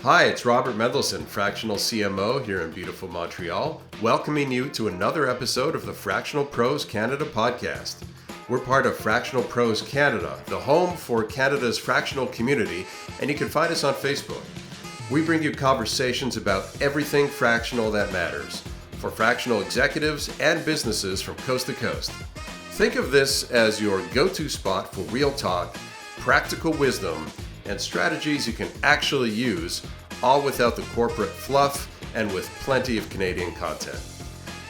Hi, it's Robert Mendelson, Fractional CMO here in beautiful Montreal, welcoming you to another episode of the Fractional Pros Canada podcast. We're part of Fractional Pros Canada, the home for Canada's fractional community, and you can find us on Facebook. We bring you conversations about everything fractional that matters for fractional executives and businesses from coast to coast. Think of this as your go-to spot for real talk, practical wisdom, and strategies you can actually use, all without the corporate fluff and with plenty of Canadian content.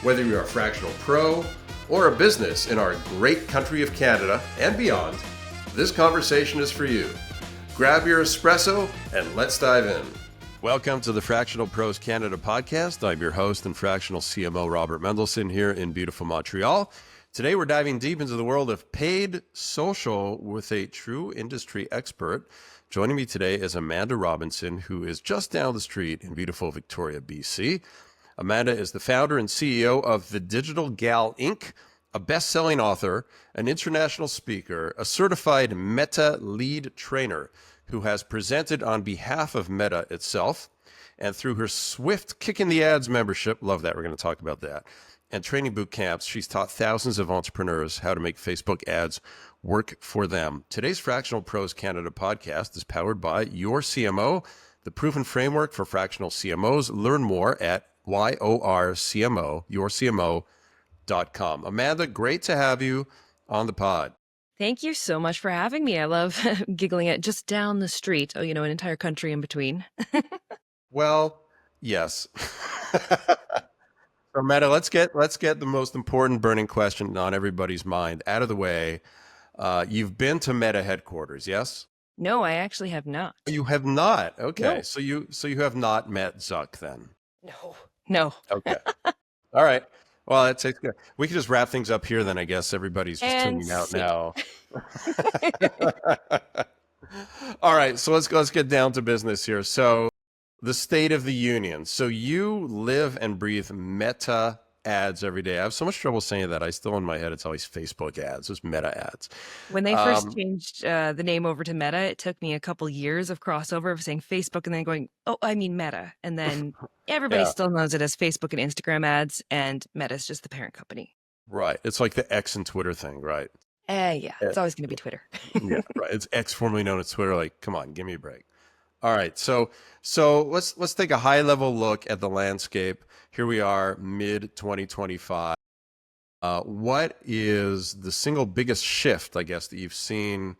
Whether you're a fractional pro or a business in our great country of Canada and beyond, this conversation is for you. Grab your espresso and let's dive in. Welcome to the Fractional Pros Canada podcast. I'm your host and Fractional CMO Robert Mendelson here in beautiful Montreal. Today we're diving deep into the world of paid social with a true industry expert. Joining me today is Amanda Robinson, who is just down the street in beautiful Victoria, BC. Amanda is the founder and CEO of The Digital Gal Inc., a best-selling author, an international speaker, a certified Meta lead trainer who has presented on behalf of Meta itself. And through her Swift Kick in the Ads membership, love that, we're going to talk about that, and training boot camps, she's taught thousands of entrepreneurs how to make Facebook ads work for them. Today's Fractional Pros Canada podcast is powered by Your CMO, the proven framework for fractional CMOs. Learn more at yourcmo.com. Amanda, great to have you on the pod. Thank you so much for having me. I love giggling at just down the street. Oh, an entire country in between. Well, yes. So, Amanda, let's get the most important burning question on everybody's mind out of the way. You've been to Meta headquarters, yes? No, I actually have not. You have not. Okay, No. so you have not met Zuck then. No. Okay, all right. Well, it's good. We can just wrap things up here then. I guess everybody's just And tuning out see. now. All right, so let's get down to business here. So, the State of the Union. So you live and breathe Meta ads every day. I have so much trouble saying that. I still in my head, it's always Facebook ads. It's Meta ads. When they first changed the name over to Meta, it took me a couple years of crossover of saying Facebook and then going, oh, I mean Meta. And then everybody still knows it as Facebook and Instagram ads, and Meta's just the parent company. Right. It's like the X and Twitter thing, right? Yeah, it's always going to be Twitter. Yeah, right. It's X, formerly known as Twitter. Like, come on, give me a break. All right, so let's take a high level look at the landscape. Here we are, mid 2025. What is the single biggest shift, I guess, that you've seen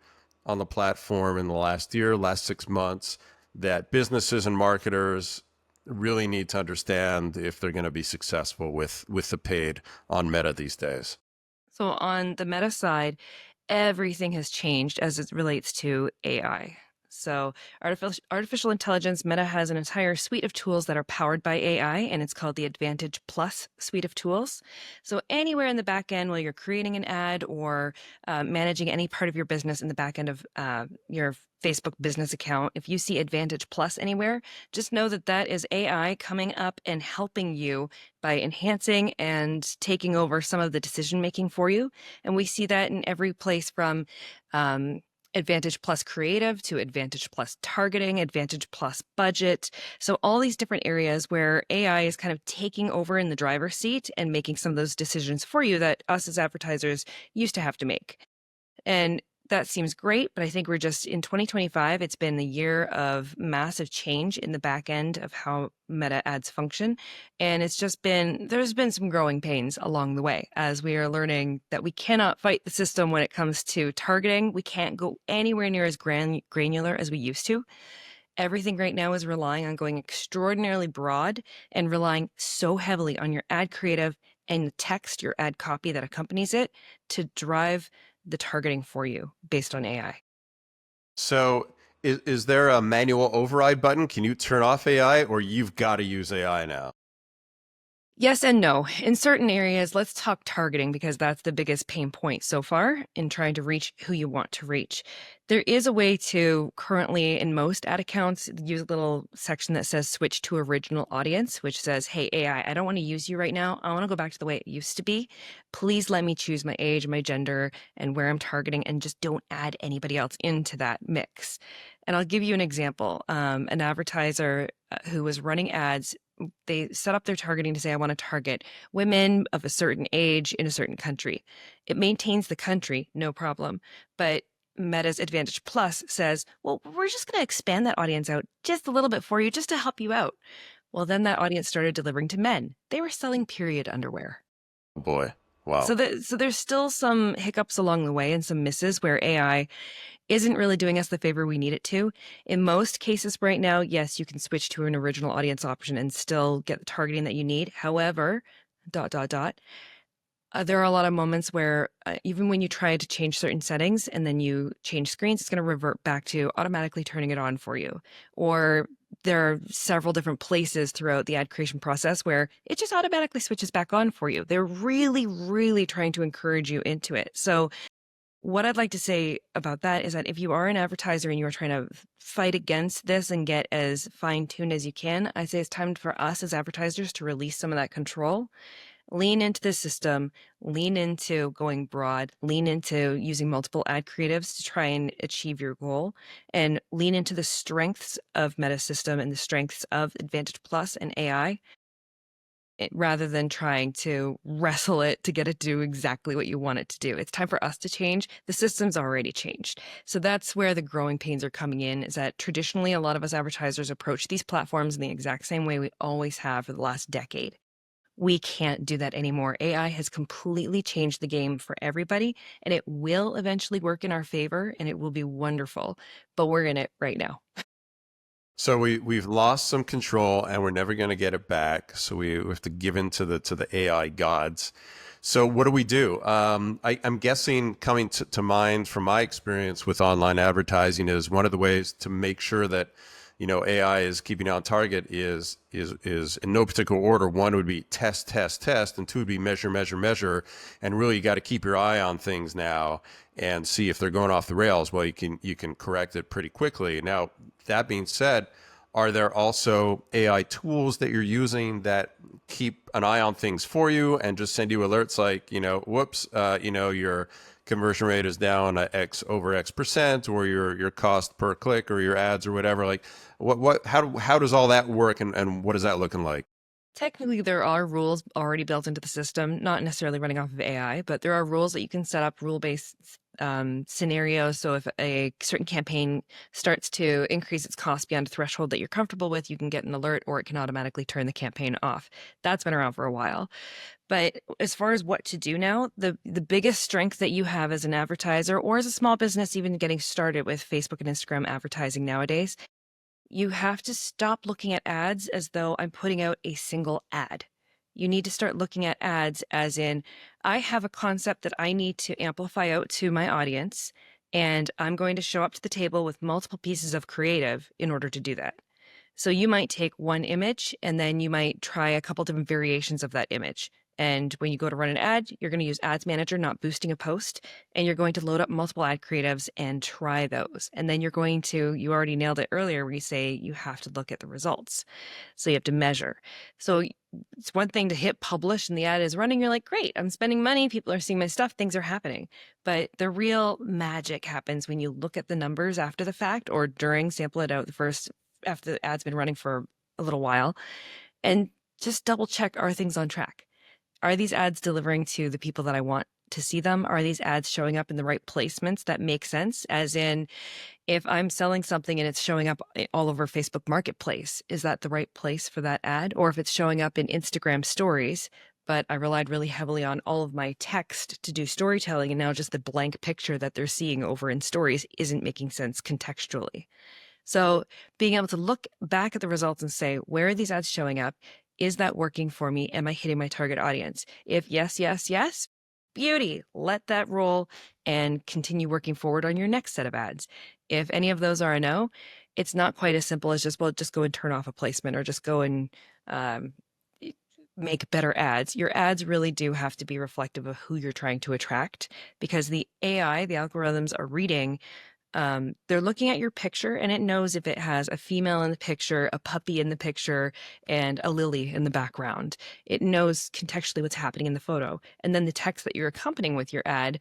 on the platform in the last year, last 6 months, that businesses and marketers really need to understand if they're going to be successful with the paid on Meta these days? So on the Meta side, everything has changed as it relates to AI. So artificial intelligence, Meta has an entire suite of tools that are powered by AI, and it's called the Advantage Plus suite of tools. So anywhere in the back end, while you're creating an ad or managing any part of your business in the back end of your Facebook business account, if you see Advantage Plus anywhere, just know that that is AI coming up and helping you by enhancing and taking over some of the decision making for you. And we see that in every place from Advantage Plus Creative to Advantage Plus Targeting, Advantage Plus Budget. So all these different areas where AI is kind of taking over in the driver's seat and making some of those decisions for you that us as advertisers used to have to make. And that seems great, but I think we're just in 2025, it's been the year of massive change in the back end of how Meta ads function. And there's been some growing pains along the way as we are learning that we cannot fight the system when it comes to targeting. We can't go anywhere near as granular as we used to. Everything right now is relying on going extraordinarily broad and relying so heavily on your ad creative and the text, your ad copy that accompanies it to drive the targeting for you based on AI. So is there a manual override button? Can you turn off AI, or you've got to use AI now? Yes and no. In certain areas, let's talk targeting because that's the biggest pain point so far in trying to reach who you want to reach. There is a way to currently, in most ad accounts, use a little section that says switch to original audience, which says, hey, AI, I don't want to use you right now. I want to go back to the way it used to be. Please let me choose my age, my gender, and where I'm targeting, and just don't add anybody else into that mix. And I'll give you an example. An advertiser who was running ads, they set up their targeting to say, I want to target women of a certain age in a certain country. It maintains the country, no problem. But Meta's Advantage Plus says, well, we're just going to expand that audience out just a little bit for you, just to help you out. Well, then that audience started delivering to men. They were selling period underwear. Oh boy. Wow. So there's still some hiccups along the way and some misses where AI isn't really doing us the favor we need it to. In most cases right now, yes, you can switch to an original audience option and still get the targeting that you need. However, there are a lot of moments where even when you try to change certain settings and then you change screens, it's going to revert back to automatically turning it on for you. Or there are several different places throughout the ad creation process where it just automatically switches back on for you. They're really, really trying to encourage you into it. So what I'd like to say about that is that if you are an advertiser and you are trying to fight against this and get as fine-tuned as you can, I say it's time for us as advertisers to release some of that control, lean into the system, lean into going broad, lean into using multiple ad creatives to try and achieve your goal, and lean into the strengths of Meta System and the strengths of Advantage Plus and AI rather than trying to wrestle it to get it to do exactly what you want it to do. It's time for us to change. The system's already changed. So that's where the growing pains are coming in, is that traditionally a lot of us advertisers approach these platforms in the exact same way we always have for the last decade. We can't do that anymore. AI has completely changed the game for everybody, and it will eventually work in our favor, and it will be wonderful. But we're in it right now. So we've lost some control and we're never going to get it back. So we have to give in to the AI gods. So what do we do? I'm guessing coming to mind from my experience with online advertising is one of the ways to make sure that AI is keeping on target is in no particular order. One would be test, test, test, and two would be measure, measure, measure. And really, you got to keep your eye on things now and see if they're going off the rails. Well, you can correct it pretty quickly. Now, that being said, are there also AI tools that you're using that keep an eye on things for you and just send you alerts like, whoops, your conversion rate is down X over X percent, or your cost per click, or your ads, or whatever? Like, how does all that work, and what is that looking like? Technically, there are rules already built into the system, not necessarily running off of AI, but there are rules that you can set up, rule-based scenarios. So if a certain campaign starts to increase its cost beyond a threshold that you're comfortable with, you can get an alert, or it can automatically turn the campaign off. That's been around for a while. But as far as what to do now, the biggest strength that you have as an advertiser or as a small business, even getting started with Facebook and Instagram advertising nowadays, you have to stop looking at ads as though I'm putting out a single ad. You need to start looking at ads as in, I have a concept that I need to amplify out to my audience, and I'm going to show up to the table with multiple pieces of creative in order to do that. So you might take one image and then you might try a couple different variations of that image. And when you go to run an ad, you're going to use Ads Manager, not boosting a post. And you're going to load up multiple ad creatives and try those. And then you're going to, you already nailed it earlier where you say you have to look at the results. So you have to measure. So it's one thing to hit publish and the ad is running. You're like, great, I'm spending money. People are seeing my stuff. Things are happening. But the real magic happens when you look at the numbers after the fact or during, sample it out the first after the ad's been running for a little while, and just double check, are things on track? Are these ads delivering to the people that I want to see them? Are these ads showing up in the right placements that make sense? As in, if I'm selling something and it's showing up all over Facebook Marketplace, is that the right place for that ad? Or if it's showing up in Instagram stories, but I relied really heavily on all of my text to do storytelling, and now just the blank picture that they're seeing over in stories isn't making sense contextually. So being able to look back at the results and say, where are these ads showing up? Is that working for me? Am I hitting my target audience? If yes, yes, yes, beauty, let that roll and continue working forward on your next set of ads. If any of those are a no, it's not quite as simple as just, well, just go and turn off a placement or just go and um, make better ads, your ads really do have to be reflective of who you're trying to attract, because the AI, the algorithms are reading, they're looking at your picture and it knows if it has a female in the picture, a puppy in the picture, and a lily in the background. It knows contextually what's happening in the photo. And then the text that you're accompanying with your ad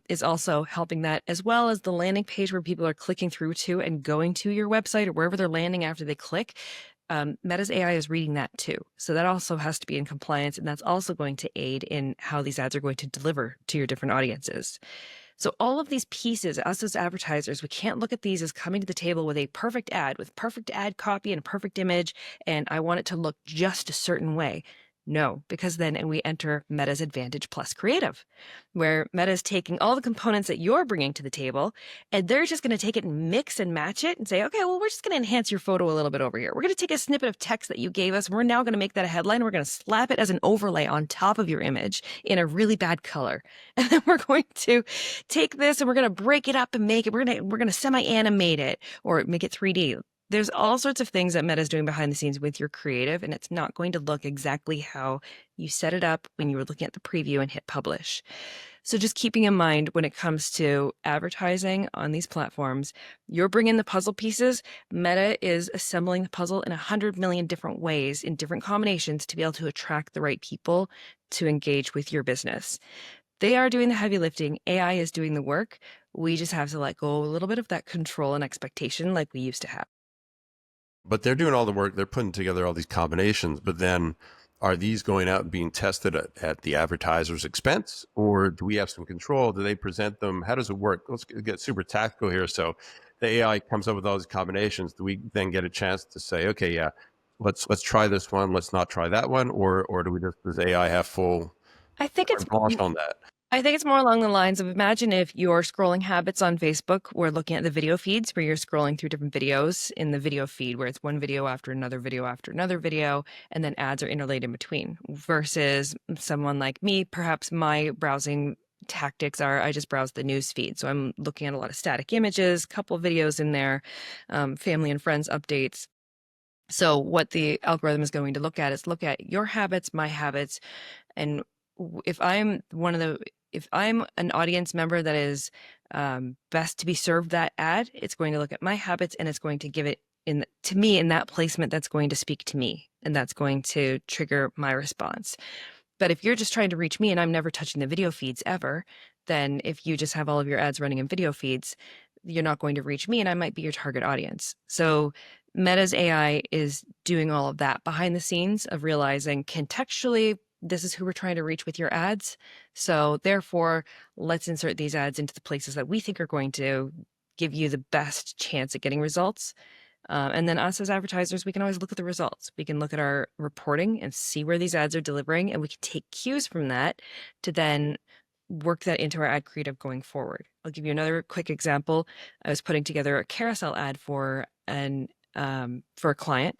is also helping that, as well as the landing page where people are clicking through to and going to your website or wherever they're landing after they click. Meta's AI is reading that too. So that also has to be in compliance, and that's also going to aid in how these ads are going to deliver to your different audiences. So all of these pieces, us as advertisers, we can't look at these as coming to the table with a perfect ad, with perfect ad copy and a perfect image, and I want it to look just a certain way. No, because then we enter Meta's Advantage Plus Creative, where Meta is taking all the components that you're bringing to the table, and they're just going to take it and mix and match it and say, okay, well, we're just going to enhance your photo a little bit over here. We're going to take a snippet of text that you gave us. We're now going to make that a headline. We're going to slap it as an overlay on top of your image in a really bad color. And then we're going to take this and we're going to break it up and make it, we're going to semi-animate it or make it 3D. There's all sorts of things that Meta's doing behind the scenes with your creative, and it's not going to look exactly how you set it up when you were looking at the preview and hit publish. So just keeping in mind when it comes to advertising on these platforms, you're bringing the puzzle pieces. Meta is assembling the puzzle in 100 million different ways in different combinations to be able to attract the right people to engage with your business. They are doing the heavy lifting. AI is doing the work. We just have to let go a little bit of that control and expectation like we used to have. But they're doing all the work. They're putting together all these combinations. But then are these going out and being tested at the advertiser's expense? Or do we have some control? Do they present them? How does it work? Let's get super tactical here. So the AI comes up with all these combinations. Do we then get a chance to say, okay, yeah, let's try this one. Let's not try that one. Or do we just, does AI have full I think it's carte blanche on that? I think it's more along the lines of, imagine if your scrolling habits on Facebook were looking at the video feeds where you're scrolling through different videos in the video feed where it's one video after another video after another video, and then ads are interlaid in between, versus someone like me, perhaps my browsing tactics are I just browse the news feed. So I'm looking at a lot of static images, couple of videos in there, family and friends updates. So what the algorithm is going to look at is look at your habits, my habits, and if I'm an audience member that is best to be served that ad, it's going to look at my habits and it's going to give it to me in that placement that's going to speak to me, and that's going to trigger my response. But if you're just trying to reach me and I'm never touching the video feeds ever, then if you just have all of your ads running in video feeds, you're not going to reach me and I might be your target audience. So Meta's AI is doing all of that behind the scenes of realizing contextually, this is who we're trying to reach with your ads. So therefore, let's insert these ads into the places that we think are going to give you the best chance at getting results. And then us as advertisers, we can always look at the results. We can look at our reporting and see where these ads are delivering, and we can take cues from that to then work that into our ad creative going forward. I'll give you another quick example. I was putting together a carousel ad for a client.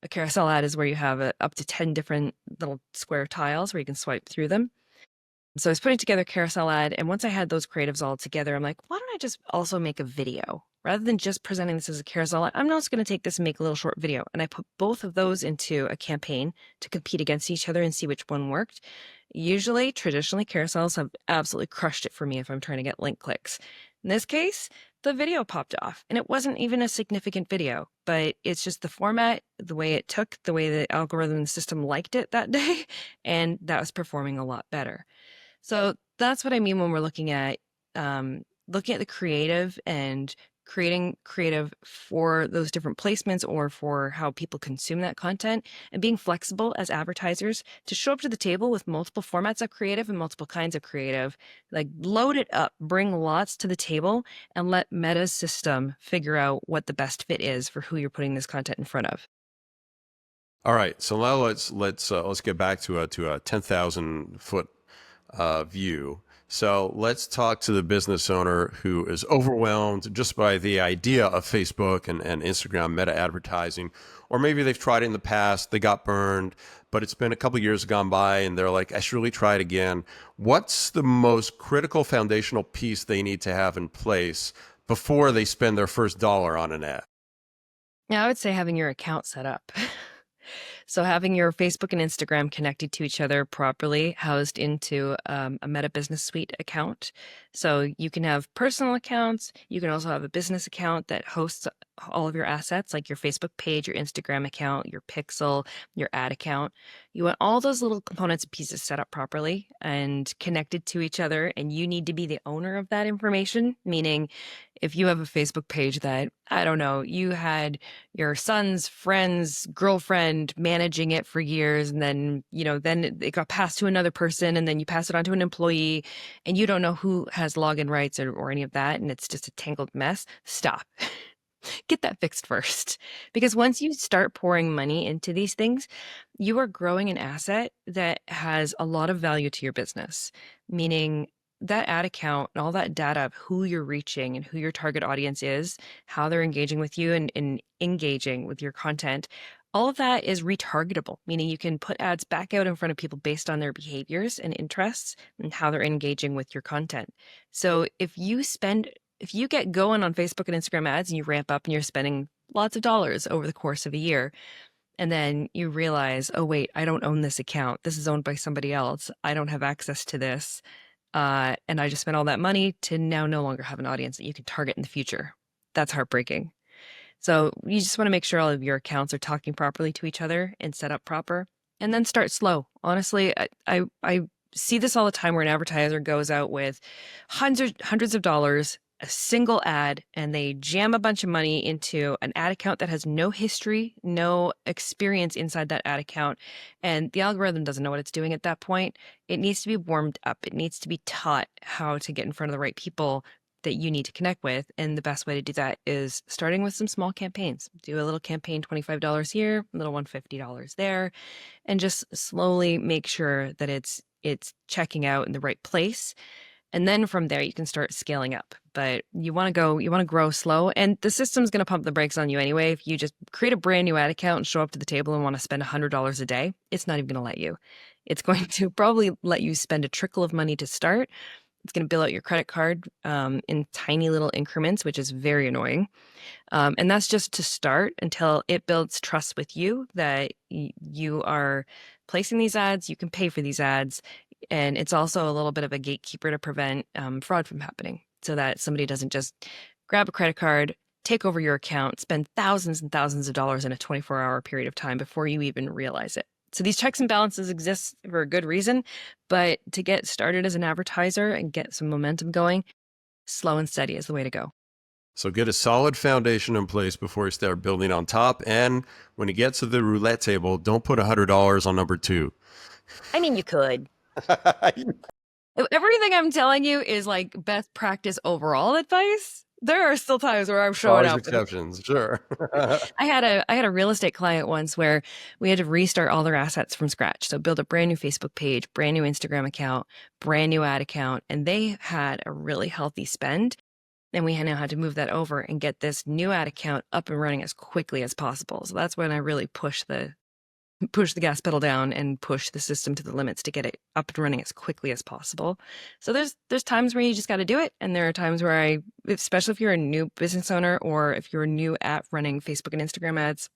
A carousel ad is where you have up to 10 different little square tiles where you can swipe through them. So I was putting together a carousel ad, and once I had those creatives all together, I'm like, why don't I just also make a video? Rather than just presenting this as a carousel ad, I'm just going to take this and make a little short video. And I put both of those into a campaign to compete against each other and see which one worked. Usually, traditionally, carousels have absolutely crushed it for me if I'm trying to get link clicks. In this case, the video popped off, and it wasn't even a significant video, but it's just the format, the way it took, the way the algorithm system liked it that day, and that was performing a lot better. So that's what I mean when we're looking at the creative and creating creative for those different placements or for how people consume that content, and being flexible as advertisers to show up to the table with multiple formats of creative and multiple kinds of creative. Like, load it up, bring lots to the table, and let Meta's system figure out what the best fit is for who you're putting this content in front of. All right, so now let's get back to a 10,000-foot view. So let's talk to the business owner who is overwhelmed just by the idea of Facebook and Instagram meta advertising, or maybe they've tried it in the past, they got burned, but it's been a couple of years gone by and they're like, I should really try it again. What's the most critical foundational piece they need to have in place before they spend their first dollar on an ad? Yeah, I would say having your account set up. So having your Facebook and Instagram connected to each other properly, housed into a Meta Business Suite account. So you can have personal accounts. You can also have a business account that hosts all of your assets, like your Facebook page, your Instagram account, your Pixel, your ad account. You want all those little components and pieces set up properly and connected to each other. And you need to be the owner of that information, meaning if you have a Facebook page that, I don't know, you had your son's friend's girlfriend managing it for years, and then, then it got passed to another person, and then you pass it on to an employee, and you don't know who has login rights or any of that, and it's just a tangled mess. Stop. Get that fixed first. Because once you start pouring money into these things, you are growing an asset that has a lot of value to your business, meaning that ad account and all that data of who you're reaching and who your target audience is, how they're engaging with you and engaging with your content, all of that is retargetable, meaning you can put ads back out in front of people based on their behaviors and interests and how they're engaging with your content. So if you get going on Facebook and Instagram ads and you ramp up and you're spending lots of dollars over the course of a year, and then you realize, oh, wait, I don't own this account. This is owned by somebody else. I don't have access to this. And I just spent all that money to now no longer have an audience that you can target in the future. That's heartbreaking. So you just want to make sure all of your accounts are talking properly to each other and set up proper, and then start slow. Honestly, I see this all the time where an advertiser goes out with hundreds of dollars, a single ad, and they jam a bunch of money into an ad account that has no history, no experience inside that ad account. And the algorithm doesn't know what it's doing at that point. It needs to be warmed up. It needs to be taught how to get in front of the right people that you need to connect with. And the best way to do that is starting with some small campaigns. Do a little campaign, $25 here, a little $150 there, and just slowly make sure that it's checking out in the right place. And then from there, you can start scaling up. But you want to grow slow. And the system's going to pump the brakes on you anyway. If you just create a brand new ad account and show up to the table and want to spend $100 a day, it's not even going to let you. It's going to probably let you spend a trickle of money to start. It's going to bill out your credit card in tiny little increments, which is very annoying. And that's just to start until it builds trust with you that you are placing these ads, you can pay for these ads. And it's also a little bit of a gatekeeper to prevent fraud from happening, so that somebody doesn't just grab a credit card, take over your account, spend thousands and thousands of dollars in a 24-hour period of time before you even realize it. So these checks and balances exist for a good reason, but to get started as an advertiser and get some momentum going, slow and steady is the way to go. So get a solid foundation in place before you start building on top. And when you get to the roulette table, don't put $100 on number 2. I mean, you could. Everything I'm telling you is like best practice overall advice. There are still times where I'm showing Always up. exceptions, sure. I had a real estate client once where we had to restart all their assets from scratch. So build a brand new Facebook page, brand new Instagram account, brand new ad account, and they had a really healthy spend. And we now had to move that over and get this new ad account up and running as quickly as possible. So that's when I really push the gas pedal down and push the system to the limits to get it up and running as quickly as possible. So there's times where you just got to do it. And there are times where especially if you're a new business owner or if you're new at running Facebook and Instagram ads,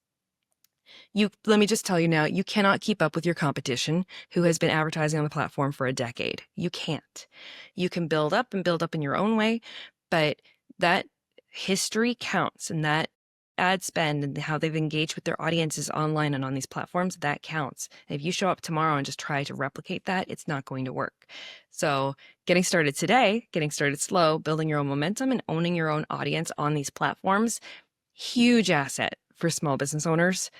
let me just tell you now, you cannot keep up with your competition who has been advertising on the platform for a decade. You can't. You can build up in your own way, but that history counts, and that ad spend and how they've engaged with their audiences online and on these platforms, that counts. And if you show up tomorrow and just try to replicate that, it's not going to work. So getting started today, getting started slow, building your own momentum and owning your own audience on these platforms, huge asset for small business owners.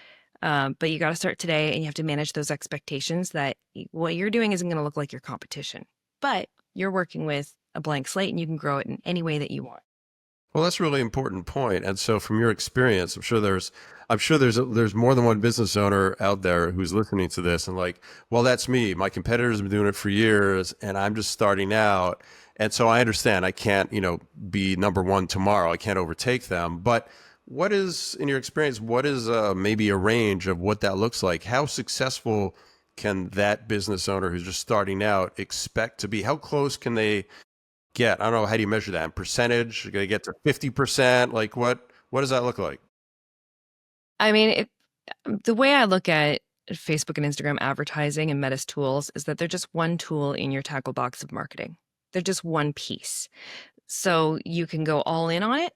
But you got to start today, and you have to manage those expectations that what you're doing isn't going to look like your competition, but you're working with a blank slate and you can grow it in any way that you want. Well, that's a really important point. And so from your experience, I'm sure there's more than one business owner out there who's listening to this and like, well, that's me. My competitors have been doing it for years and I'm just starting out. And so I understand I can't, be number one tomorrow. I can't overtake them. But what is, in your experience, what is maybe a range of what that looks like? How successful can that business owner who's just starting out expect to be? How close can they get? I don't know. How do you measure that in percentage? Are they get to 50%? Like what does that look like? I mean, the way I look at Facebook and Instagram advertising and Meta's tools is that they're just one tool in your tackle box of marketing. They're just one piece. So you can go all in on it,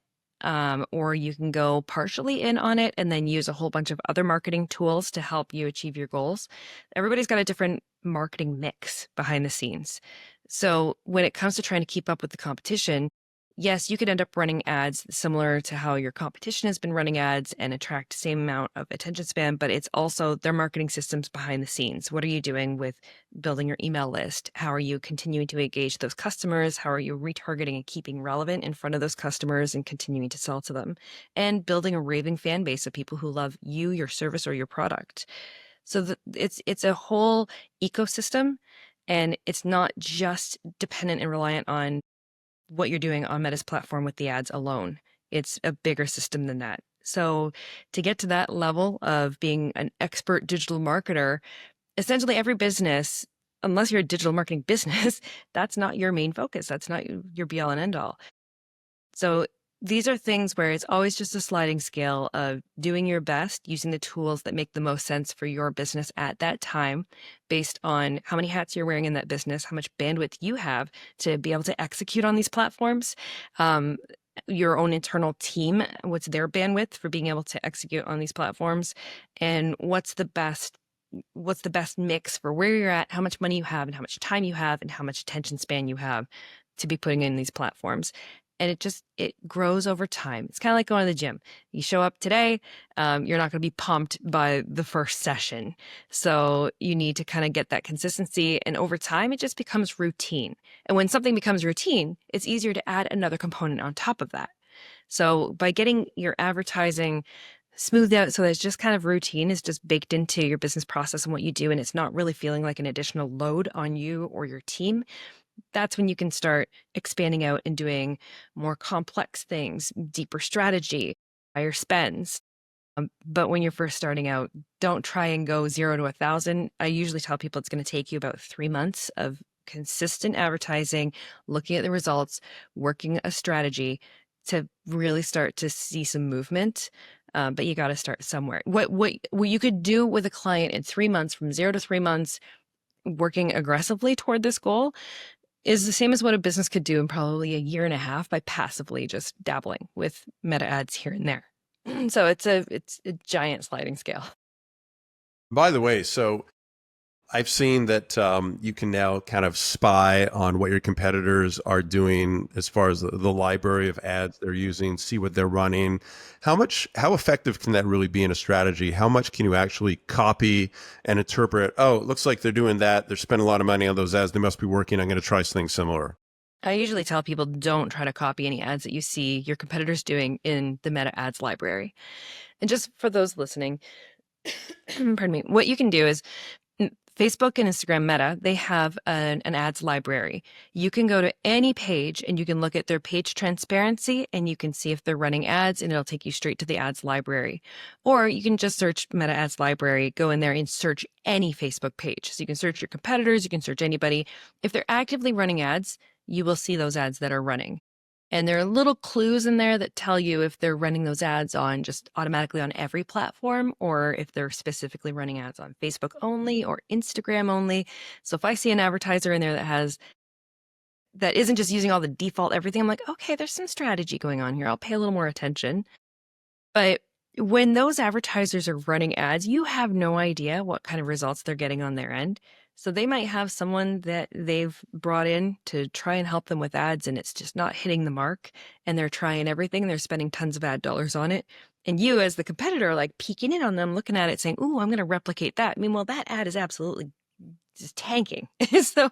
or you can go partially in on it and then use a whole bunch of other marketing tools to help you achieve your goals. Everybody's got a different marketing mix behind the scenes. So when it comes to trying to keep up with the competition, yes, you could end up running ads similar to how your competition has been running ads and attract the same amount of attention span, but it's also their marketing systems behind the scenes. What are you doing with building your email list? How are you continuing to engage those customers? How are you retargeting and keeping relevant in front of those customers and continuing to sell to them? And building a raving fan base of people who love you, your service, or your product. So it's a whole ecosystem, and it's not just dependent and reliant on what you're doing on Meta's platform with the ads alone. It's a bigger system than that. So to get to that level of being an expert digital marketer, essentially every business, unless you're a digital marketing business, that's not your main focus. That's not your be all and end all. So these are things where it's always just a sliding scale of doing your best, using the tools that make the most sense for your business at that time, based on how many hats you're wearing in that business, how much bandwidth you have to be able to execute on these platforms, your own internal team, what's their bandwidth for being able to execute on these platforms, and what's the best mix for where you're at, how much money you have, and how much time you have, and how much attention span you have to be putting in these platforms. And it grows over time. It's kind of like going to the gym. You show up today, you're not going to be pumped by the first session. So you need to kind of get that consistency. And over time, it just becomes routine. And when something becomes routine, it's easier to add another component on top of that. So by getting your advertising smoothed out so that it's just kind of routine, is just baked into your business process and what you do, and it's not really feeling like an additional load on you or your team, that's when you can start expanding out and doing more complex things, deeper strategy, higher spends. But when you're first starting out, don't try and go 0 to 1,000. I usually tell people it's going to take you about 3 months of consistent advertising, looking at the results, working a strategy to really start to see some movement. But you got to start somewhere. What you could do with a client in 3 months, from 0 to 3 months, working aggressively toward this goal, is the same as what a business could do in probably 1.5 years by passively just dabbling with meta ads here and there. So it's a giant sliding scale. By the way, so I've seen that you can now kind of spy on what your competitors are doing as far as the library of ads they're using, see what they're running. How effective can that really be in a strategy? How much can you actually copy and interpret? Oh, it looks like they're doing that. They're spending a lot of money on those ads. They must be working. I'm going to try something similar. I usually tell people, don't try to copy any ads that you see your competitors doing in the meta ads library. And just for those listening, pardon me, what you can do is Facebook and Instagram Meta, they have an ads library. You can go to any page and you can look at their page transparency and you can see if they're running ads, and it'll take you straight to the ads library. Or you can just search Meta Ads Library, go in there and search any Facebook page. So you can search your competitors, you can search anybody. If they're actively running ads, you will see those ads that are running. And there are little clues in there that tell you if they're running those ads on just automatically on every platform, or if they're specifically running ads on Facebook only or Instagram only. So if I see an advertiser in there that isn't just using all the default everything, I'm like, okay, there's some strategy going on here. I'll pay a little more attention. But when those advertisers are running ads, you have no idea what kind of results they're getting on their end. So they might have someone that they've brought in to try and help them with ads, and it's just not hitting the mark, and they're trying everything. They're spending tons of ad dollars on it. And you, as the competitor, are like peeking in on them, looking at it saying, ooh, I'm going to replicate that. Meanwhile, that ad is absolutely just tanking. So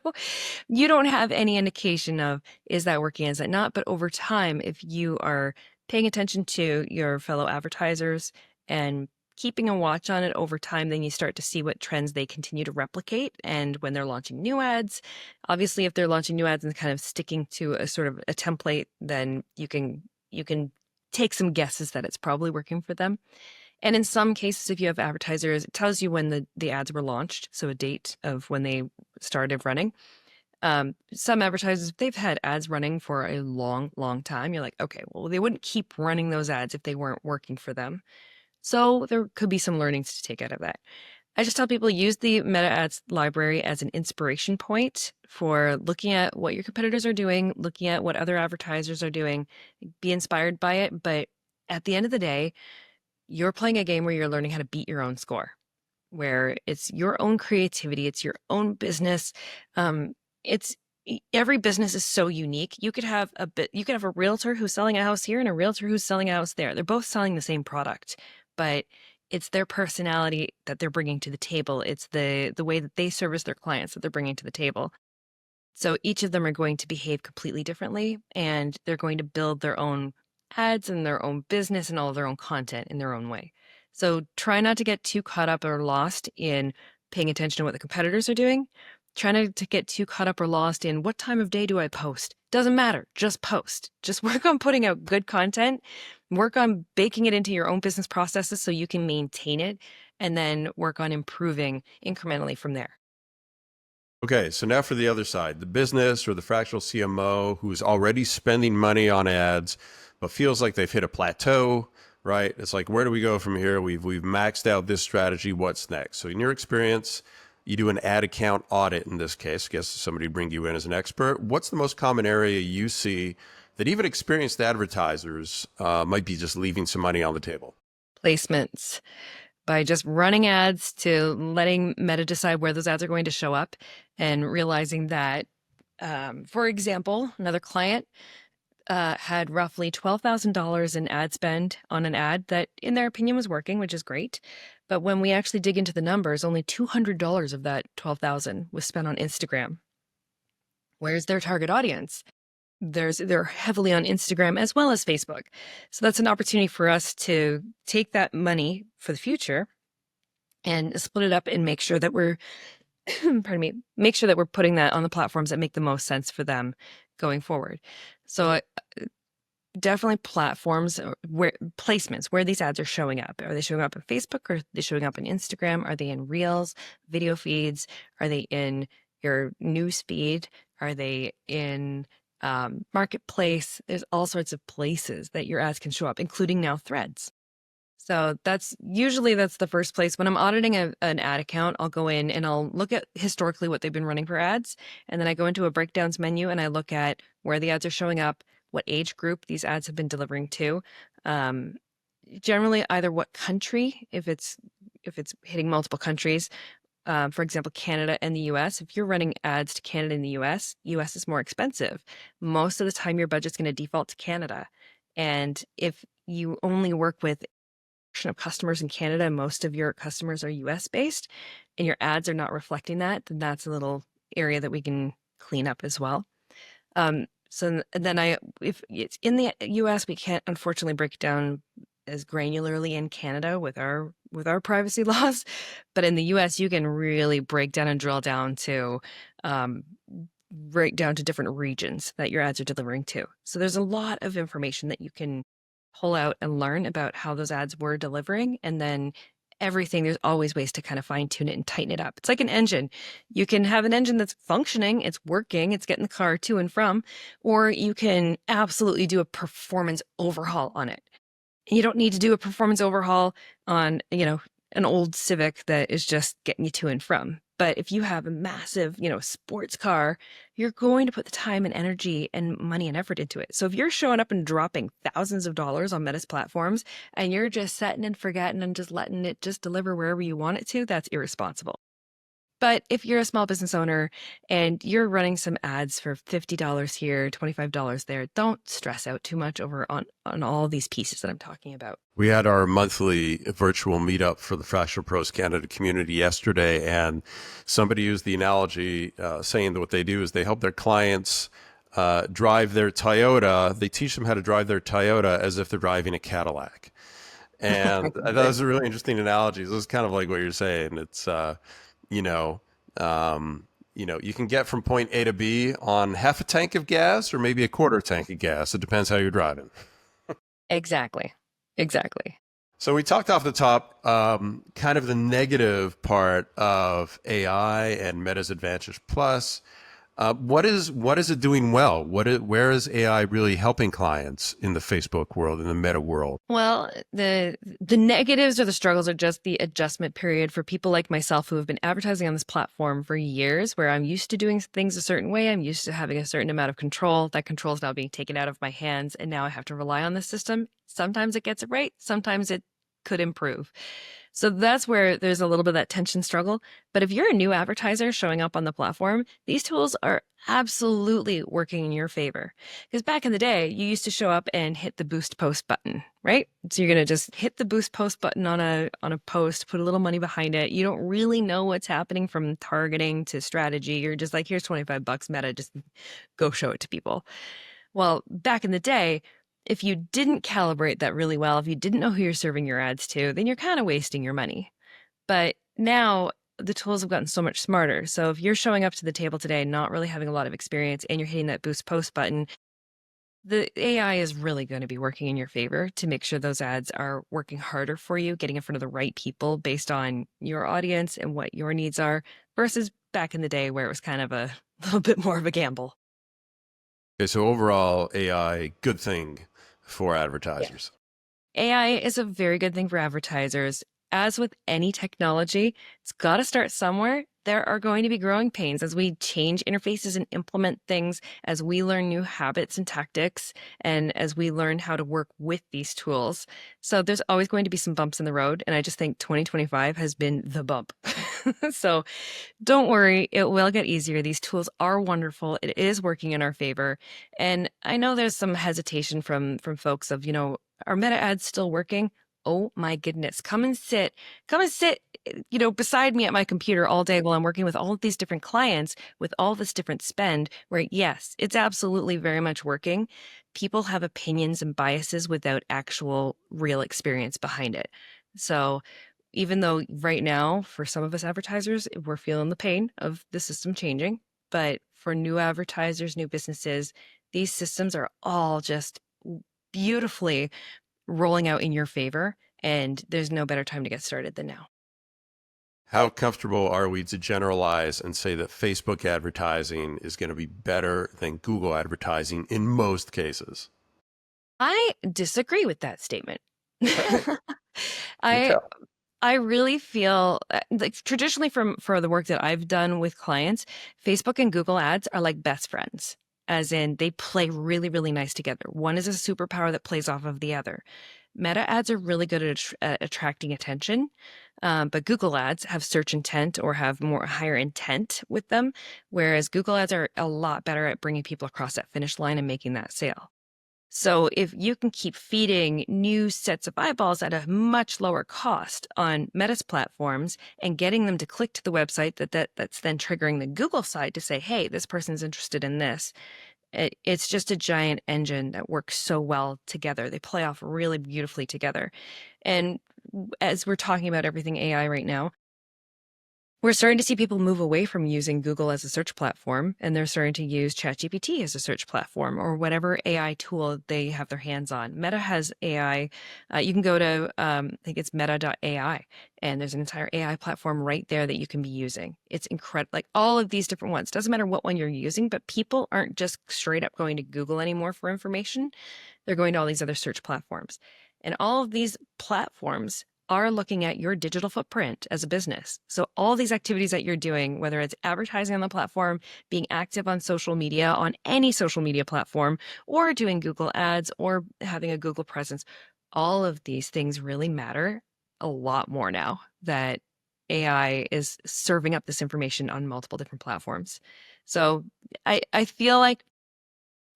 you don't have any indication of, is that working, is that not? But over time, if you are paying attention to your fellow advertisers and keeping a watch on it over time, then you start to see what trends they continue to replicate. And when they're launching new ads, obviously, if they're launching new ads and kind of sticking to a sort of a template, then you can take some guesses that it's probably working for them. And in some cases, if you have advertisers, it tells you when the ads were launched, so a date of when they started running. Some advertisers, they've had ads running for a long, long time. You're like, okay, well, they wouldn't keep running those ads if they weren't working for them. So there could be some learnings to take out of that. I just tell people use the Meta Ads library as an inspiration point for looking at what your competitors are doing, looking at what other advertisers are doing, be inspired by it. But at the end of the day, you're playing a game where you're learning how to beat your own score, where it's your own creativity, it's your own business. It's every business is so unique. You could have a realtor who's selling a house here and a realtor who's selling a house there. They're both selling the same product, but it's their personality that they're bringing to the table. It's the way that they service their clients that they're bringing to the table. So each of them are going to behave completely differently, and they're going to build their own ads and their own business and all of their own content in their own way. So try not to get too caught up or lost in paying attention to what the competitors are doing. Try not to get too caught up or lost in what time of day do I post. Doesn't matter. Just post. Just work on putting out good content. Work on baking it into your own business processes so you can maintain it, and then work on improving incrementally from there. Okay, so now for the other side, the business or the fractional CMO who's already spending money on ads, but feels like they've hit a plateau, right? It's like, where do we go from here? We've maxed out this strategy. What's next? So in your experience, you do an ad account audit in this case. I guess somebody bring you in as an expert. What's the most common area you see that even experienced advertisers might be just leaving some money on the table? Placements. By just running ads to letting Meta decide where those ads are going to show up, and realizing that, for example, another client had roughly $12,000 in ad spend on an ad that, in their opinion, was working, which is great. But when we actually dig into the numbers, only $200 of that $12,000 was spent on Instagram. Where's their target audience? They're heavily on Instagram as well as Facebook. So that's an opportunity for us to take that money for the future and split it up and make sure that we're, pardon me, make sure that we're putting that on the platforms that make the most sense for them going forward. So definitely platforms where placements, where these ads are showing up. Are they showing up on Facebook, or are they showing up on Instagram? Are they in Reels, video feeds? Are they in your news feed? Are they in Marketplace? There's all sorts of places that your ads can show up, including now Threads. So that's the first place. When I'm auditing an ad account, I'll go in and I'll look at historically what they've been running for ads. And then I go into a breakdowns menu and I look at where the ads are showing up, what age group these ads have been delivering to. Generally either what country, if it's hitting multiple countries. For example, Canada and the US. If you're running ads to Canada and the US is more expensive. Most of the time, your budget's going to default to Canada. And if you only work with of customers in Canada and most of your customers are US based and your ads are not reflecting that, then that's a little area that we can clean up as well. So then if it's in the US, we can't unfortunately break it down as granularly in Canada with our privacy laws, but in the US you can really break down and drill down to different regions that your ads are delivering to. So there's a lot of information that you can pull out and learn about how those ads were delivering, and then there's always ways to kind of fine tune it and tighten it up. It's like an engine. You can have an engine that's functioning, it's working, it's getting the car to and from, or you can absolutely do a performance overhaul on it. You don't need to do a performance overhaul on, an old Civic that is just getting you to and from. But if you have a massive, sports car, you're going to put the time and energy and money and effort into it. So if you're showing up and dropping thousands of dollars on Meta's platforms and you're just setting and forgetting and just letting it just deliver wherever you want it to, that's irresponsible. But if you're a small business owner and you're running some ads for $50 here, $25 there, don't stress out too much over on all these pieces that I'm talking about. We had our monthly virtual meetup for the Fractional Pros Canada community yesterday, and somebody used the analogy saying that what they do is they help their clients drive their Toyota. They teach them how to drive their Toyota as if they're driving a Cadillac. And I thought that was a really interesting analogy. So it's kind of like what you're saying. It's, you can get from point A to B on half a tank of gas or maybe a quarter tank of gas. It depends how you're driving. Exactly. So we talked off the top, kind of the negative part of AI and Meta's Advantage Plus. What is it doing well? Where is AI really helping clients in the Facebook world, in the Meta world? Well, the negatives or the struggles are just the adjustment period for people like myself who have been advertising on this platform for years, where I'm used to doing things a certain way. I'm used to having a certain amount of control. That control is now being taken out of my hands, and now I have to rely on the system. Sometimes it gets it right, sometimes it could improve. So that's where there's a little bit of that tension struggle. But if you're a new advertiser showing up on the platform, these tools are absolutely working in your favor. Because back in the day, you used to show up and hit the boost post button, right? So you're going to just hit the boost post button on a post, put a little money behind it. You don't really know what's happening from targeting to strategy. You're just like, here's 25 bucks, Meta, just go show it to people. Well, back in the day, if you didn't calibrate that really well, if you didn't know who you're serving your ads to, then you're kind of wasting your money. But now the tools have gotten so much smarter. So if you're showing up to the table today, not really having a lot of experience, and you're hitting that boost post button, the AI is really going to be working in your favor to make sure those ads are working harder for you, getting in front of the right people based on your audience and what your needs are, versus back in the day where it was kind of a little bit more of a gamble. Okay, so overall, AI, good thing for advertisers. AI is a very good thing for advertisers. As with any technology, it's got to start somewhere. There are going to be growing pains as we change interfaces and implement things, as we learn new habits and tactics, and as we learn how to work with these tools. So there's always going to be some bumps in the road. And I just think 2025 has been the bump. So don't worry, it will get easier. These tools are wonderful. It is working in our favor. And I know there's some hesitation from folks of, are Meta ads still working? Oh my goodness. Come and sit, beside me at my computer all day while I'm working with all of these different clients with all this different spend, where yes, it's absolutely very much working. People have opinions and biases without actual real experience behind it. So even though right now, for some of us advertisers, we're feeling the pain of the system changing, but for new advertisers, new businesses, these systems are all just beautifully rolling out in your favor, and there's no better time to get started than now. How comfortable are we to generalize and say that Facebook advertising is going to be better than Google advertising in most cases? I disagree with that statement. Okay. I I really feel like traditionally for the work that I've done with clients, Facebook and Google ads are like best friends, as in they play really, really nice together. One is a superpower that plays off of the other. Meta ads are really good at attracting attention, but Google ads have search intent or have more higher intent with them, whereas Google ads are a lot better at bringing people across that finish line and making that sale. So if you can keep feeding new sets of eyeballs at a much lower cost on Meta's platforms and getting them to click to the website that's then triggering the Google side to say, hey, this person's interested in this, it's just a giant engine that works so well together. They play off really beautifully together. And as we're talking about everything AI right now, we're starting to see people move away from using Google as a search platform, and they're starting to use ChatGPT as a search platform or whatever AI tool they have their hands on. Meta has AI. You can go to, I think it's meta.ai, and there's an entire AI platform right there that you can be using. It's incredible. Like all of these different ones. Doesn't matter what one you're using, but people aren't just straight up going to Google anymore for information. They're going to all these other search platforms. And all of these platforms are looking at your digital footprint as a business. So all these activities that you're doing, whether it's advertising on the platform, being active on social media, on any social media platform, or doing Google ads or having a Google presence, all of these things really matter a lot more now that AI is serving up this information on multiple different platforms. So I feel like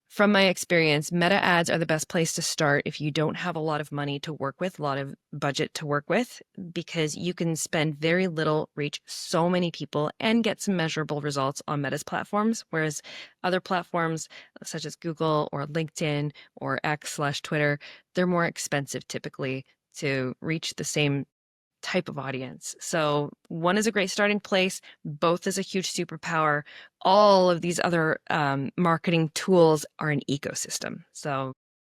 from my experience, Meta ads are the best place to start if you don't have a lot of money to work with, a lot of budget to work with, because you can spend very little, reach so many people, and get some measurable results on Meta's platforms. Whereas other platforms such as Google or LinkedIn or X/Twitter, they're more expensive typically to reach the same type of audience. So one is a great starting place. Both is a huge superpower. All of these other marketing tools are an ecosystem. So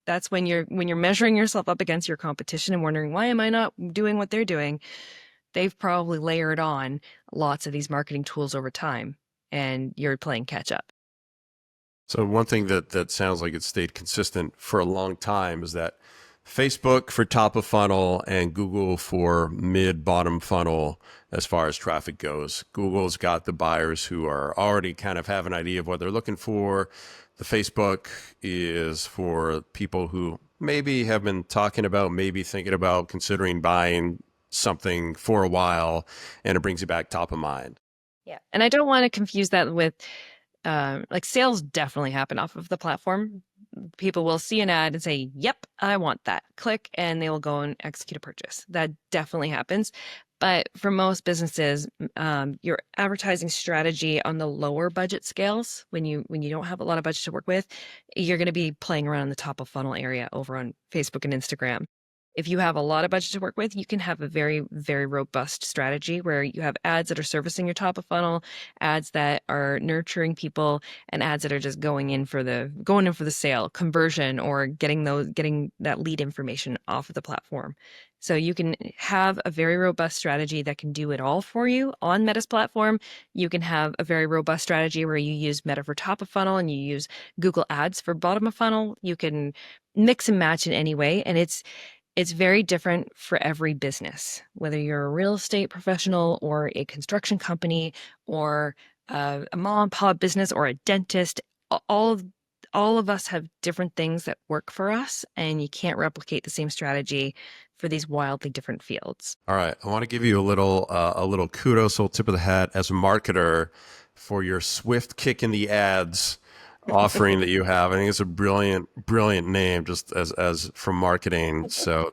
that's when you're measuring yourself up against your competition and wondering, why am I not doing what they're doing? They've probably layered on lots of these marketing tools over time. and you're playing catch up. So one thing that sounds like it stayed consistent for a long time is that Facebook for top of funnel and Google for mid bottom funnel as far as traffic goes. Google's got the buyers who are already kind of have an idea of what they're looking for. The Facebook is for people who maybe have been talking about, maybe thinking about considering buying something for a while, and it brings you back top of mind. Yeah. And I don't want to confuse that with like sales definitely happen off of the platform. People will see an ad and say, yep, I want that. Click, and they will go and execute a purchase. That definitely happens. But for most businesses, your advertising strategy on the lower budget scales, when you don't have a lot of budget to work with, you're going to be playing around in the top of funnel area over on Facebook and Instagram. If you have a lot of budget to work with, you can have a very, very robust strategy where you have ads that are servicing your top of funnel, ads that are nurturing people, and ads that are just going in for the sale, conversion, or getting that lead information off of the platform. So you can have a very robust strategy that can do it all for you on Meta's platform. You can have a very robust strategy where you use Meta for top of funnel and you use Google Ads for bottom of funnel. You can mix and match in any way, and it's very different for every business, whether you're a real estate professional or a construction company or a mom and pop business or a dentist. All of us have different things that work for us, and you can't replicate the same strategy for these wildly different fields. All right, I want to give you a little kudos, a little tip of the hat as a marketer for your swift kick in the ads offering that you have. I think it's a brilliant name, just as from marketing. So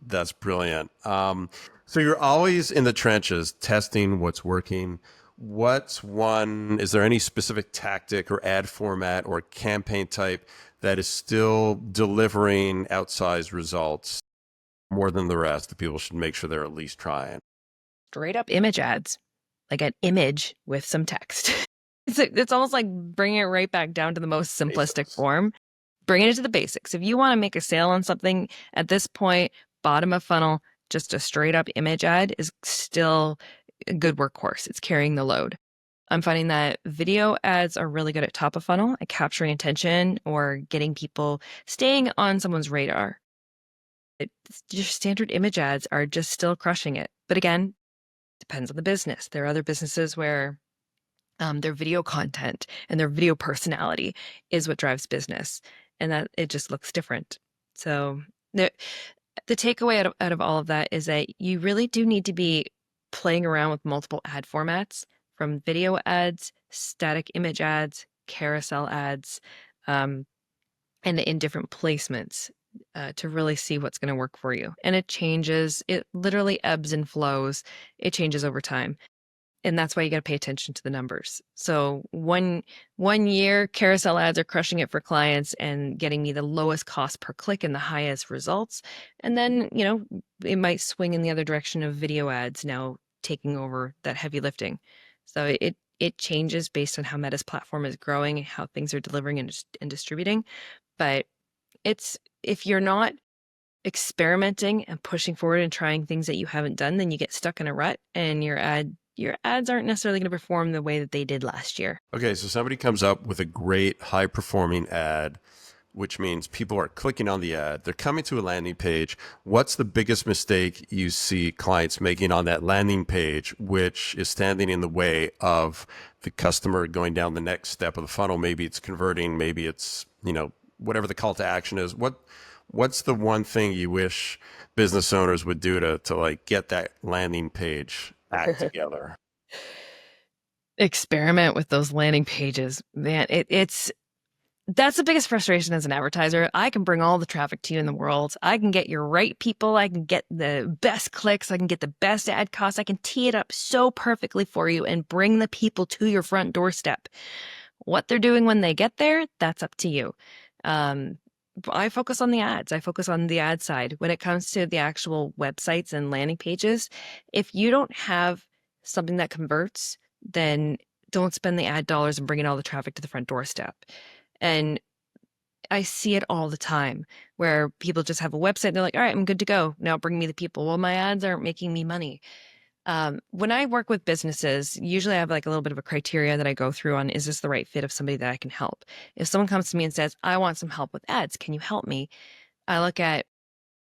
that's brilliant. So you're always in the trenches, testing what's working. Is there any specific tactic or ad format or campaign type that is still delivering outsized results more than the rest that people should make sure they're at least trying? Straight up image ads, like an image with some text. It's almost like bringing it right back down to the most simplistic Basics. form, bringing it to the basics. If you want to make a sale on something at this point, bottom of funnel, just a straight up image ad is still a good workhorse. It's carrying the load. I'm finding that video ads are really good at top of funnel at capturing attention or getting people staying on someone's radar. Your standard image ads are just still crushing it. But again, depends on the business. There are other businesses where their video content and their video personality is what drives business, and that it just looks different. So the takeaway out of all of that is that you really do need to be playing around with multiple ad formats, from video ads, static image ads, carousel ads, and in different placements to really see what's going to work for you. And it changes. It literally ebbs and flows. It changes over time. And that's why you got to pay attention to the numbers. So one year, carousel ads are crushing it for clients and getting me the lowest cost per click and the highest results. And then, it might swing in the other direction of video ads now taking over that heavy lifting. So it changes based on how Meta's platform is growing, how things are delivering and distributing. But if you're not experimenting and pushing forward and trying things that you haven't done, then you get stuck in a rut and your ads aren't necessarily going to perform the way that they did last year. Okay, so somebody comes up with a great high performing ad, which means people are clicking on the ad. They're coming to a landing page. What's the biggest mistake you see clients making on that landing page, which is standing in the way of the customer going down the next step of the funnel? Maybe it's converting, maybe it's, whatever the call to action is. What's the one thing you wish business owners would do to like get that landing page act together? Experiment with those landing pages, man. That's the biggest frustration as an advertiser. I can bring all the traffic to you in the world. I can get your right people. I can get the best clicks. I can get the best ad costs. I can tee it up so perfectly for you and bring the people to your front doorstep. What they're doing when they get there, that's up to you. I focus on the ads. I focus on the ad side. When it comes to the actual websites and landing pages, if you don't have something that converts, then don't spend the ad dollars and bring in all the traffic to the front doorstep. And I see it all the time where people just have a website and they're like, all right, I'm good to go. Now bring me the people. Well, my ads aren't making me money. When I work with businesses, usually I have like a little bit of a criteria that I go through on, is this the right fit of somebody that I can help? If someone comes to me and says, I want some help with ads, can you help me? I look at,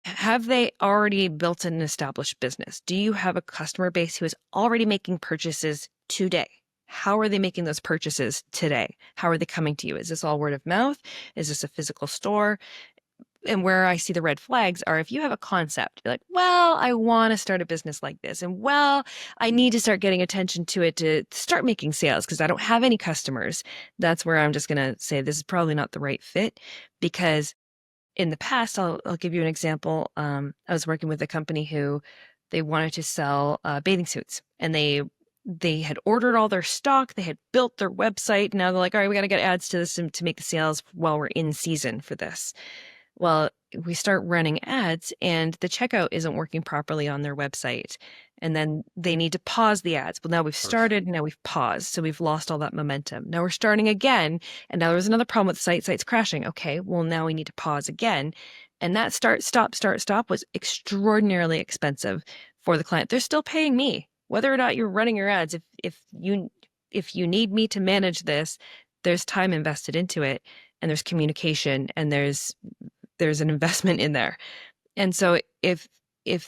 have they already built an established business? Do you have a customer base who is already making purchases today? How are they making those purchases today? How are they coming to you? Is this all word of mouth? Is this a physical store? And where I see the red flags are if you have a concept, you're like, well, I want to start a business like this. And well, I need to start getting attention to it to start making sales because I don't have any customers. That's where I'm just going to say this is probably not the right fit, because in the past, I'll give you an example. I was working with a company who they wanted to sell bathing suits, and they had ordered all their stock. They had built their website. Now they're like, all right, we got to get ads to this to make the sales while we're in season for this. Well, we start running ads and the checkout isn't working properly on their website. And then they need to pause the ads. Well, now we've started, now we've paused. So we've lost all that momentum. Now we're starting again. And now there's another problem with the site's crashing. Okay, well, now we need to pause again. And that start, stop was extraordinarily expensive for the client. They're still paying me, whether or not you're running your ads. If you need me to manage this, there's time invested into it, and there's communication, and there's an investment in there. And so if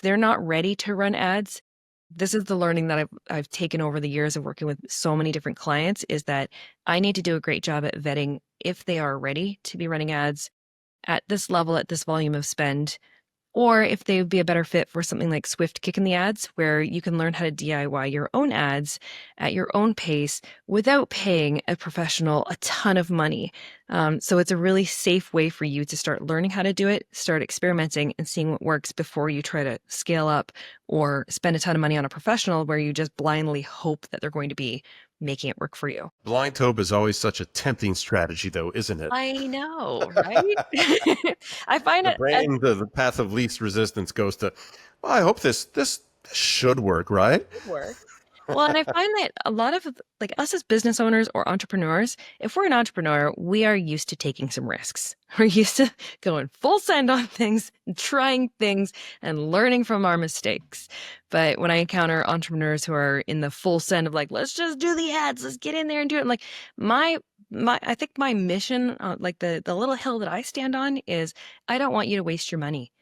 they're not ready to run ads, this is the learning that I've taken over the years of working with so many different clients, is that I need to do a great job at vetting if they are ready to be running ads at this level, at this volume of spend, or if they would be a better fit for something like Swift Kick in the Ads, where you can learn how to DIY your own ads at your own pace without paying a professional a ton of money. So it's a really safe way for you to start learning how to do it, start experimenting and seeing what works before you try to scale up or spend a ton of money on a professional where you just blindly hope that they're going to be making it work for you. Blind hope is always such a tempting strategy, though, isn't it? I know, right? I find The it brain, the path of least resistance goes to, well, I hope this should work, right? would work. Well, and I find that a lot of like us as business owners or entrepreneurs, if we're an entrepreneur, we are used to taking some risks. We're used to going full send on things, and trying things and learning from our mistakes. But when I encounter entrepreneurs who are in the full send of like, let's just do the ads, let's get in there and do it. I'm like, my I think my mission, like the little hill that I stand on, is I don't want you to waste your money.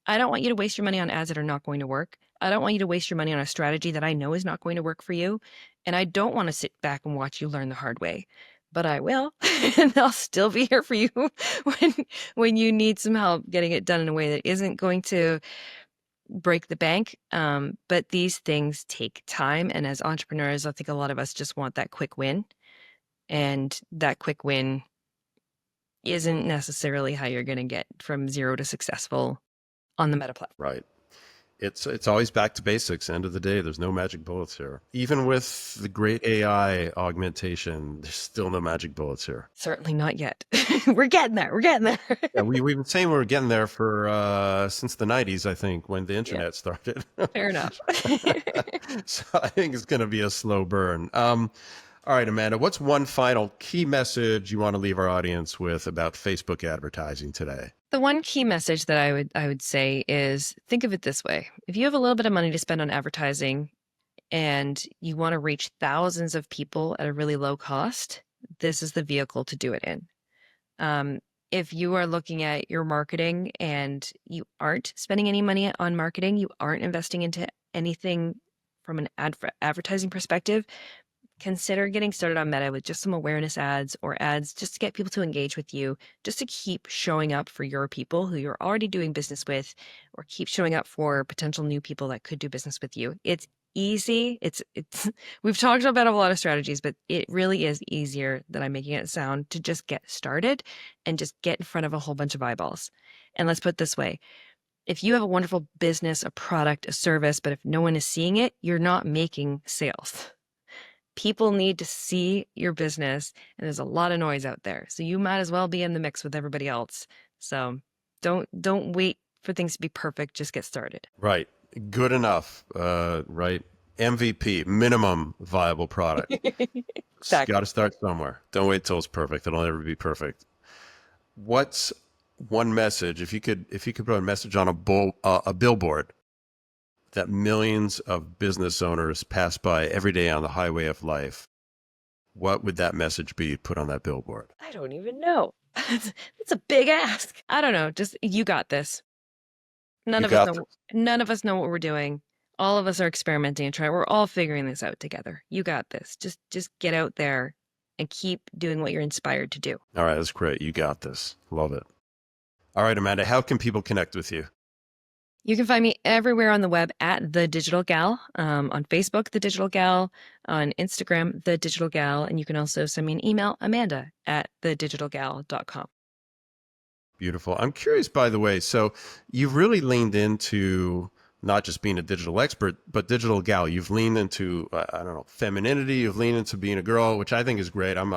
I don't want you to waste your money on ads that are not going to work. I don't want you to waste your money on a strategy that I know is not going to work for you. And I don't want to sit back and watch you learn the hard way. But I will, and I'll still be here for you when you need some help getting it done in a way that isn't going to break the bank. But these things take time. And as entrepreneurs, I think a lot of us just want that quick win. And that quick win isn't necessarily how you're going to get from zero to successful on the Meta platform. Right. It's always back to basics. End of the day, there's no magic bullets here. Even with the great AI augmentation, there's still no magic bullets here. Certainly not yet. We're getting there. Yeah, we've been saying we're getting there for since the 90s, I think, when the internet started. Fair enough. So I think it's going to be a slow burn. All right, Amanda, what's one final key message you want to leave our audience with about Facebook advertising today? The one key message that I would say is, think of it this way. If you have a little bit of money to spend on advertising and you want to reach thousands of people at a really low cost, this is the vehicle to do it in. If you are looking at your marketing and you aren't spending any money on marketing, you aren't investing into anything from an advertising perspective, consider getting started on Meta with just some awareness ads or ads just to get people to engage with you, just to keep showing up for your people who you're already doing business with, or keep showing up for potential new people that could do business with you. It's easy. It's we've talked about a lot of strategies, but it really is easier than I'm making it sound to just get started and just get in front of a whole bunch of eyeballs. And let's put it this way. If you have a wonderful business, a product, a service, but if no one is seeing it, you're not making sales. People need to see your business, and there's a lot of noise out there. So you might as well be in the mix with everybody else. So don't wait for things to be perfect. Just get started. Right. Good enough. Right. MVP, minimum viable product. Exactly. Got to start somewhere. Don't wait till it's perfect. It'll never be perfect. What's one message, if you could put a message on a billboard that millions of business owners pass by every day on the highway of life, what would that message be put on that billboard? I don't even know. That's a big ask. I don't know. Just you got this. None You of us got know. None of us know what we're doing. All of us are experimenting and trying. We're all figuring this out together. You got this. Just get out there and keep doing what you're inspired to do. All right, that's great. You got this. Love it. All right, Amanda, how can people connect with you? You can find me everywhere on the web at The Digital Gal, on Facebook, The Digital Gal, on Instagram, The Digital Gal, and you can also send me an email, amanda@thedigitalgal.com. Beautiful. I'm curious, by the way, so you've really leaned into not just being a digital expert, but digital gal. You've leaned into, I don't know, femininity. You've leaned into being a girl, which I think is great. I'm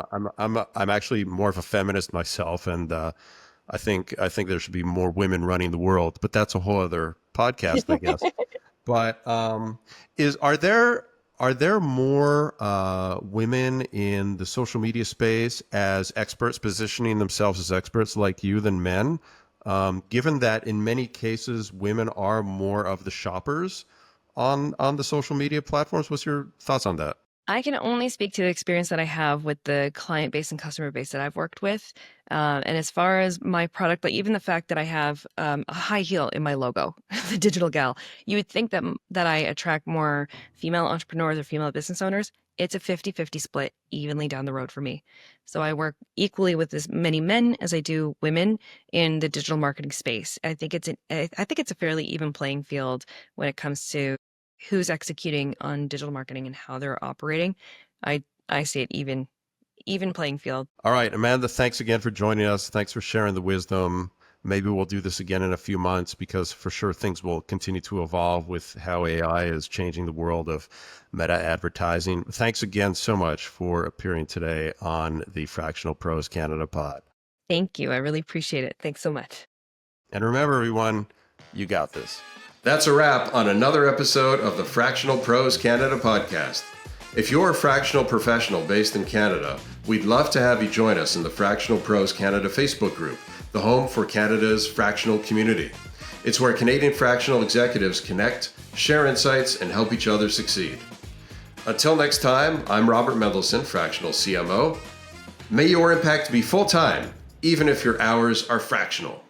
actually more of a feminist myself, and I think there should be more women running the world. But that's a whole other podcast, I guess. But are there more women in the social media space as experts, positioning themselves as experts like you than men? Given that in many cases, women are more of the shoppers on the social media platforms. What's your thoughts on that? I can only speak to the experience that I have with the client base and customer base that I've worked with. And as far as my product, like even the fact that I have a high heel in my logo, the Digital Gal, you would think that I attract more female entrepreneurs or female business owners. It's a 50-50 split evenly down the road for me. So I work equally with as many men as I do women in the digital marketing space. I think it's a fairly even playing field when it comes to who's executing on digital marketing and how they're operating. I see it even playing field. All right, Amanda, thanks again for joining us. Thanks for sharing the wisdom. Maybe we'll do this again in a few months, because for sure things will continue to evolve with how AI is changing the world of meta advertising. Thanks again so much for appearing today on the Fractional Pros Canada pod. Thank you. I really appreciate it. Thanks so much. And remember, everyone, you got this. That's a wrap on another episode of the Fractional Pros Canada podcast. If you're a fractional professional based in Canada, we'd love to have you join us in the Fractional Pros Canada Facebook group, the home for Canada's fractional community. It's where Canadian fractional executives connect, share insights, and help each other succeed. Until next time, I'm Robert Mendelson, Fractional CMO. May your impact be full-time, even if your hours are fractional.